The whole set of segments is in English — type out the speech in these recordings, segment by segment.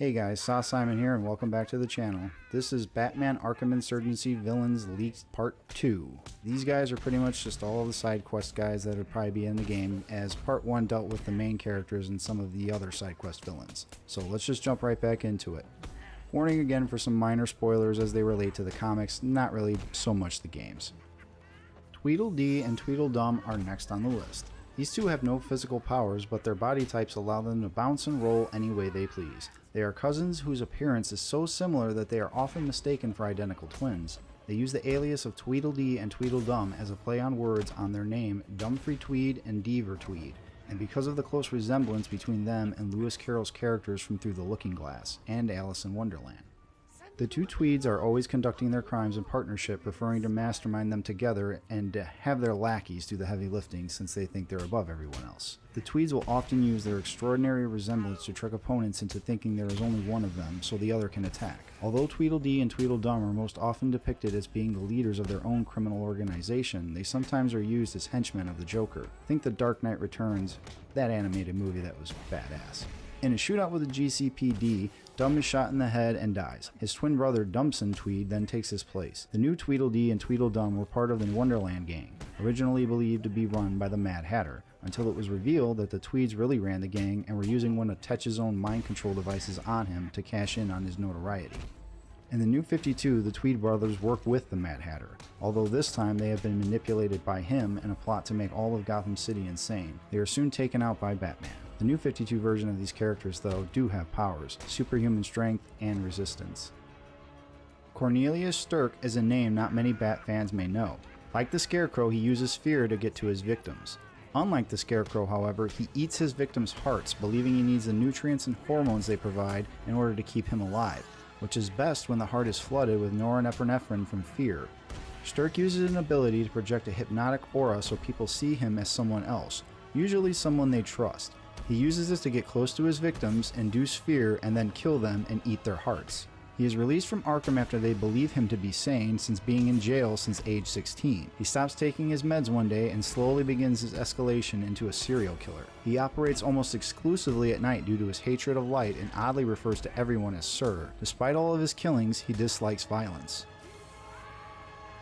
Hey guys, Saw Simon here and welcome back to the channel. This is Batman Arkham Insurgency Villains Leaked Part 2. These guys are pretty much just all of the side quest guys that would probably be in the game, as Part 1 dealt with the main characters and some of the other side quest villains. So let's just jump right back into it. Warning again for some minor spoilers as they relate to the comics, not really so much the games. Tweedledee and Tweedledum are next on the list. These two have no physical powers, but their body types allow them to bounce and roll any way they please. They are cousins whose appearance is so similar that they are often mistaken for identical twins. They use the alias of Tweedledee and Tweedledum as a play on words on their name Dumfrey Tweed and Deaver Tweed, and because of the close resemblance between them and Lewis Carroll's characters from Through the Looking Glass and Alice in Wonderland. The two Tweeds are always conducting their crimes in partnership, preferring to mastermind them together and have their lackeys do the heavy lifting since they think they're above everyone else. The Tweeds will often use their extraordinary resemblance to trick opponents into thinking there is only one of them so the other can attack. Although Tweedledee and Tweedledum are most often depicted as being the leaders of their own criminal organization, they sometimes are used as henchmen of the Joker. Think The Dark Knight Returns, that animated movie that was badass. In a shootout with the GCPD, Dum is shot in the head and dies. His twin brother Dumpson Tweed then takes his place. The new Tweedledee and Tweedledum were part of the Wonderland gang, originally believed to be run by the Mad Hatter, until it was revealed that the Tweeds really ran the gang and were using one of Tetch's own mind control devices on him to cash in on his notoriety. In the New 52, the Tweed brothers work with the Mad Hatter, although this time they have been manipulated by him in a plot to make all of Gotham City insane. They are soon taken out by Batman. The New 52 version of these characters, though, do have powers, superhuman strength, and resistance. Cornelius Stirk is a name not many Bat fans may know. Like the Scarecrow, he uses fear to get to his victims. Unlike the Scarecrow, however, he eats his victims' hearts, believing he needs the nutrients and hormones they provide in order to keep him alive, which is best when the heart is flooded with norepinephrine from fear. Stirk uses an ability to project a hypnotic aura so people see him as someone else, usually someone they trust. He uses this to get close to his victims, induce fear, and then kill them and eat their hearts. He is released from Arkham after they believe him to be sane since being in jail since age 16. He stops taking his meds one day and slowly begins his escalation into a serial killer. He operates almost exclusively at night due to his hatred of light and oddly refers to everyone as Sir. Despite all of his killings, he dislikes violence.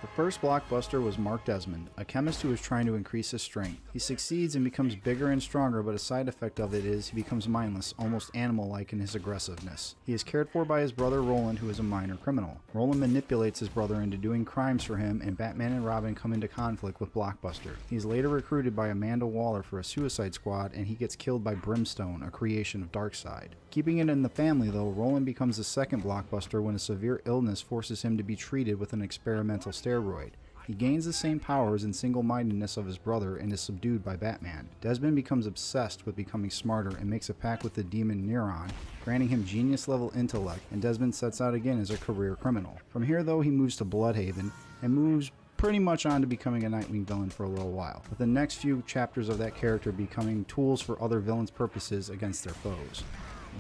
The first blockbuster was Mark Desmond, a chemist who is trying to increase his strength. He succeeds and becomes bigger and stronger, but a side effect of it is he becomes mindless, almost animal-like in his aggressiveness. He is cared for by his brother Roland, who is a minor criminal. Roland manipulates his brother into doing crimes for him, and Batman and Robin come into conflict with Blockbuster. He is later recruited by Amanda Waller for a suicide squad, and he gets killed by Brimstone, a creation of Darkseid. Keeping it in the family, though, Roland becomes the second Blockbuster when a severe illness forces him to be treated with an experimental steroid. He gains the same powers and single-mindedness of his brother and is subdued by Batman. Desmond becomes obsessed with becoming smarter and makes a pact with the demon Neuron, granting him genius-level intellect, and Desmond sets out again as a career criminal. From here, though, he moves to Bloodhaven and moves pretty much on to becoming a Nightwing villain for a little while, with the next few chapters of that character becoming tools for other villains' purposes against their foes.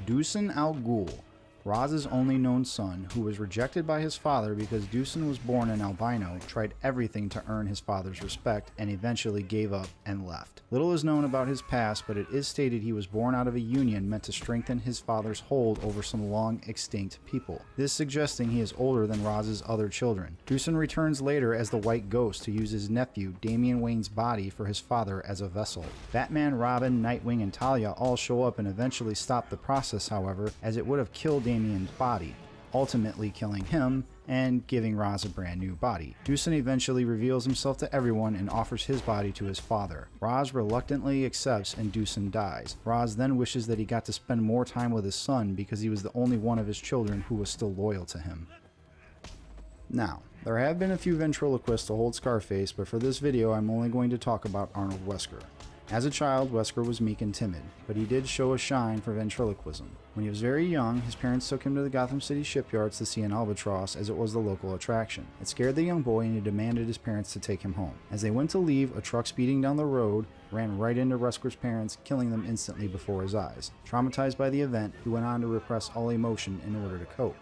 Deucen Al Ghul, Raz's only known son, who was rejected by his father because Deucen was born an albino, tried everything to earn his father's respect, and eventually gave up and left. Little is known about his past, but it is stated he was born out of a union meant to strengthen his father's hold over some long-extinct people, this suggesting he is older than Raz's other children. Deucen returns later as the White Ghost to use his nephew, Damian Wayne's body, for his father as a vessel. Batman, Robin, Nightwing, and Talia all show up and eventually stop the process, however, as it would have killed Damian's body, ultimately killing him and giving Raz a brand new body. Deucen eventually reveals himself to everyone and offers his body to his father. Raz reluctantly accepts and Deucen dies. Raz then wishes that he got to spend more time with his son because he was the only one of his children who was still loyal to him. Now, there have been a few ventriloquists to hold Scarface, but for this video I'm only going to talk about Arnold Wesker. As a child, Wesker was meek and timid, but he did show a shine for ventriloquism. When he was very young, his parents took him to the Gotham City shipyards to see an albatross as it was the local attraction. It scared the young boy and he demanded his parents to take him home. As they went to leave, a truck speeding down the road ran right into Wesker's parents, killing them instantly before his eyes. Traumatized by the event, he went on to repress all emotion in order to cope.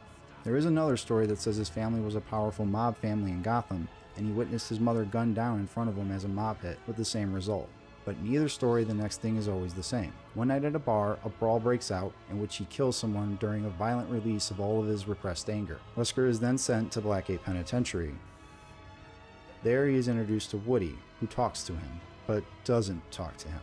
There is another story that says his family was a powerful mob family in Gotham, and he witnessed his mother gunned down in front of him as a mob hit, with the same result. But in either story, the next thing is always the same. One night at a bar, a brawl breaks out in which he kills someone during a violent release of all of his repressed anger. Wesker is then sent to Blackgate Penitentiary. There he is introduced to Woody, who talks to him, but doesn't talk to him.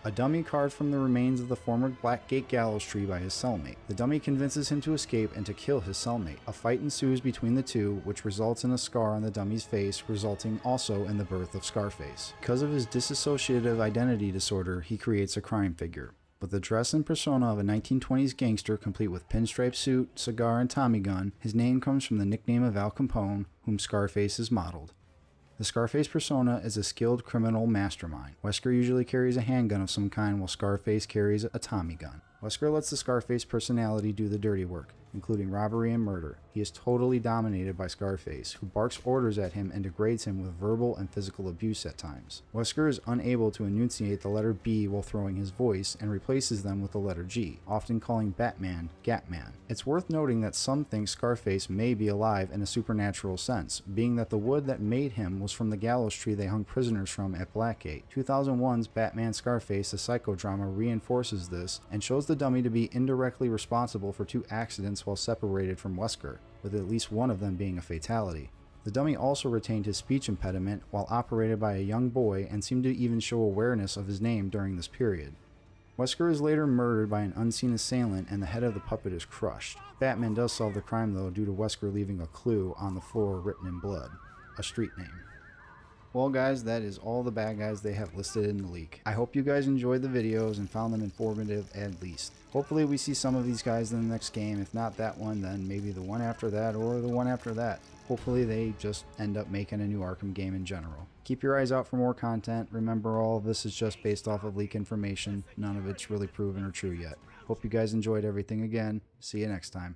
A dummy carved from the remains of the former Blackgate gallows tree by his cellmate. The dummy convinces him to escape and to kill his cellmate. A fight ensues between the two, which results in a scar on the dummy's face, resulting also in the birth of Scarface. Because of his dissociative identity disorder, he creates a crime figure. With the dress and persona of a 1920s gangster complete with pinstripe suit, cigar, and Tommy gun, his name comes from the nickname of Al Capone, whom Scarface is modeled. The Scarface persona is a skilled criminal mastermind. Wesker usually carries a handgun of some kind while Scarface carries a Tommy gun. Wesker lets the Scarface personality do the dirty work, including robbery and murder. He is totally dominated by Scarface, who barks orders at him and degrades him with verbal and physical abuse at times. Wesker is unable to enunciate the letter B while throwing his voice and replaces them with the letter G, often calling Batman Gatman. It's worth noting that some think Scarface may be alive in a supernatural sense, being that the wood that made him was from the gallows tree they hung prisoners from at Blackgate. 2001's Batman Scarface, a psychodrama, reinforces this and shows the dummy to be indirectly responsible for 2 accidents while separated from Wesker, with at least one of them being a fatality. The dummy also retained his speech impediment while operated by a young boy and seemed to even show awareness of his name during this period. Wesker is later murdered by an unseen assailant and the head of the puppet is crushed. Batman does solve the crime though due to Wesker leaving a clue on the floor written in blood, a street name. Well guys, that is all the bad guys they have listed in the leak. I hope you guys enjoyed the videos and found them informative at least. Hopefully we see some of these guys in the next game. If not that one, then maybe the one after that or the one after that. Hopefully they just end up making a new Arkham game in general. Keep your eyes out for more content. Remember, all of this is just based off of leak information. None of it's really proven or true yet. Hope you guys enjoyed everything again. See you next time.